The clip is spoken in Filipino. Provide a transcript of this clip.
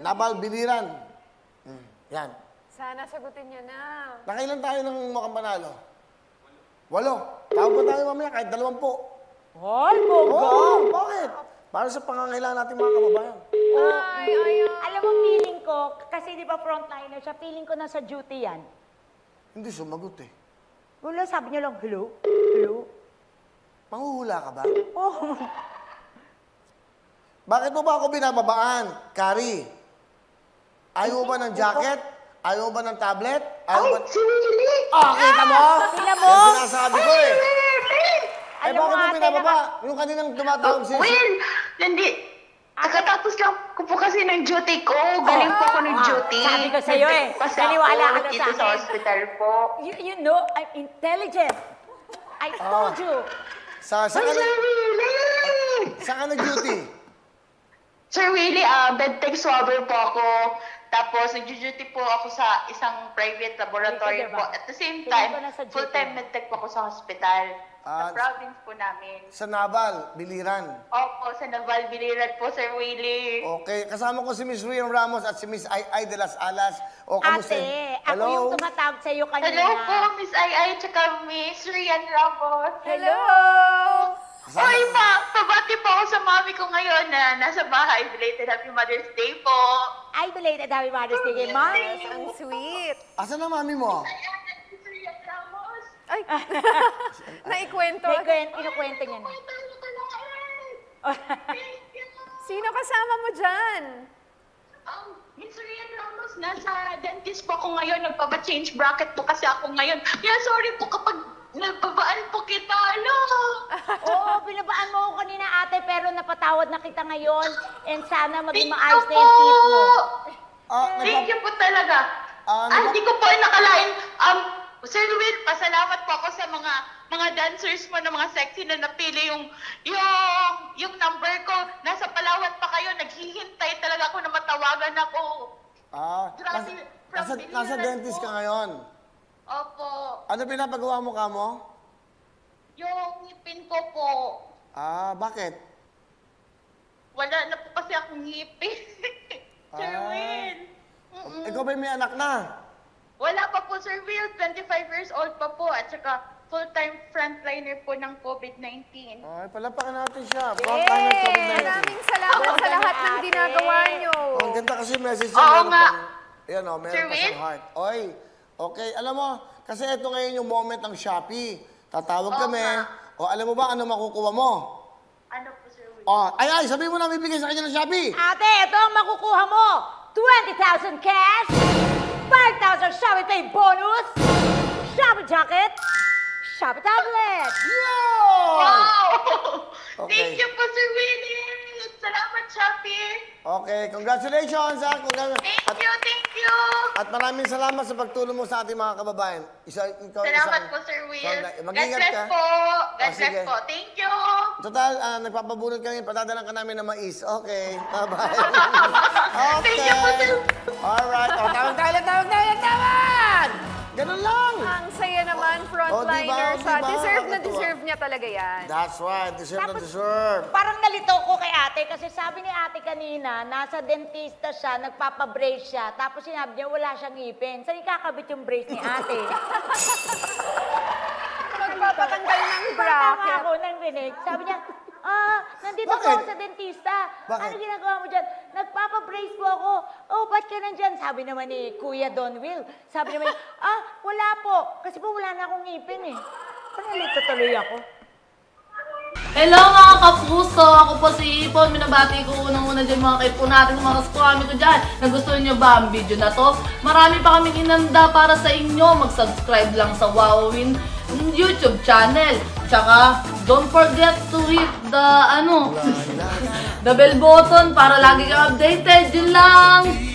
Nabal, biliran. Yan. Sana sagutin niya na. Nakailan tayo ng mukhang panalo? 8. Tawag pa tayo mamaya kahit 20. Ay, boga! Oo, bakit? Para sa pangangailangan natin mga kababayan. Alam mo, feeling ko, kasi di ba frontliner siya, feeling ko nasa duty yan. Hindi sumagot eh. Wala, sabi niya lang, hello? Hello? Manghuhula ka ba? Oh. Bakit mo ba ako binababaan, Kari? Ayaw mo ba ng jacket? Ayaw mo ba ng tablet? Ayaw mo ba... Si Willie! Kita mo? Tingnan mo? Yan sinasabi ko eh. Alam mo, Bakit mo ate, binababa? Yung kaninang tumatawag si... Will! Hindi. Kakatapos lang ko po kasi ng duty ko. Galing po ako ng duty. Sabi ko sa'yo eh. Naniwala ka na dito sa sa akin. hospital po. You know, I'm intelligent. I told you. Saan ka Sir Willie! Saan ka nag-duty? Sir Willie, medtech swabber po ako. Tapos, nag-duty po ako sa isang private laboratory po. At the same time, full-time medtech po ako sa hospital. Sa province po namin. Sa Naval, Biliran. Opo, sa Naval Biliran po, Sir Willie. Okay, kasama ko si Miss Rian Ramos at si Miss Ay de las Alas. O, kamusta? Ate, ako yung tumatawag sa'yo kanina. Hello po, Miss Ay, tsaka Miss Rian Ramos. Hello! Oy, ma! Pabati po ako sa mami ko ngayon na nasa bahay. Belated Happy Mother's Day po. Ay, belated Happy Mother's Day kay Mommy. Yes, ang sweet. Asan na mami mo? Ayan, Miss Rian Ramos. Ay, naikwento. Inukwento niya na. Sino kasama mo dyan? Miss Rian Ramos, nasa dentist po ako ngayon. Nagpapa-change bracket po kasi ako ngayon. Kaya sorry po kapag nagpabaan po kita, ano? Oo, binabaan mo ako kanina ate, pero napatawad na kita ngayon. And sana maging maayos na yung teeth mo. Thank you po talaga. Hindi ko po nakalain. Sir Will, pasalamat po ako sa mga dancers mo na mga sexy na napili yung number ko. Nasa Palawan pa kayo, naghihintay talaga ako na matawagan ako. Grabe, Nasa dentist ka ngayon. Opo. Ano pinapagawa mo ka mo? Yung ngipin ko po, Bakit? wala na po kasi akong ngipin. Sir Will. Ikaw ba may anak na? Wala pa po, Sir Will. 25 years old pa po. At saka full-time frontliner po ng COVID-19. Ay, palapakan natin siya. Frontliner COVID-19. Maraming salamat sa lahat ng ginagawa nyo. Ang ganda kasi message Oo meron nga. Ayan o, meron Sir pa Will? siyang heart. Oy, okay. Alam mo, kasi ito ngayon yung moment ng Shopee. Tatawag kami. O, alam mo ba ano makukuha mo? Ano po, Sir Will? Ay, sabihin mo na bibigay sa kanya ng Shopee. Ate, ito ang makukuha mo. 20,000 cash, 5,000 Shopee Pay bonus, Shopee jacket, Shopee tablet. Wow! Okay. Thank you po, Sir Willie. Salamat, Shopee. Okay, congratulations. Thank you. At maraming salamat sa pagtulong mo sa ating mga kababayan. Salamat po, Sir Will. God Mag-ingat bless ka. po. God sige. bless po. Thank you. Total, nagpapabunot kami, patadalan ka namin ng mais. Okay, bye-bye. Okay. Thank you po, Sir. Alright. Tawag! Ganun lang. Ang saya naman, frontliner. Diba? Deserve na Nakakatuwa. deserve niya talaga yan. That's right. Deserve na Tapos, deserve. Parang nalito ko kay ate kasi sabi ni ate kanina, nasa dentista siya, nagpapabrace siya, tapos sinabi niya wala siyang ngipin. Saan ikakabit yung brace ni ate? Magpapatanggal ng Tama bracket. ako nang rinig. Sabi niya, nandito po Bakit? ako sa dentista. Bakit? Ano ginagawa mo dyan? Nagpapabrace po ako. Oh, ba't ka nandyan? Sabi naman ni Kuya Don Will. Sabi naman, wala po. Kasi po wala na akong ngipin eh. Parang nalito tuloy ako. Hello mga kapuso! Ako po si Ipon. Minabati ko unang-una dyan mga kaipo natin, mga kaskwami ko dyan. Nagustuhan nyo ba ang video na to? Marami pa kaming inanda para sa inyo. Mag-subscribe lang sa Wowin YouTube channel. Tsaka, don't forget to hit the, the bell button para lagi kang updated. Yun lang!